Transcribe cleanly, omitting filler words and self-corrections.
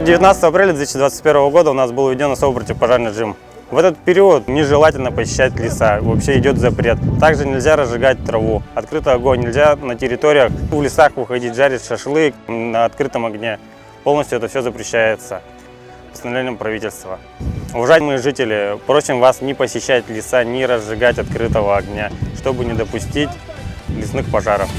19 апреля 2021 года у нас был введен особый противопожарный режим. В этот период нежелательно посещать леса, вообще идет запрет. Также нельзя разжигать траву, открытый огонь нельзя на территориях, в лесах выходить, жарить шашлык на открытом огне. Полностью это все запрещается постановлением правительства. Уважаемые жители, просим вас не посещать леса, не разжигать открытого огня, чтобы не допустить лесных пожаров.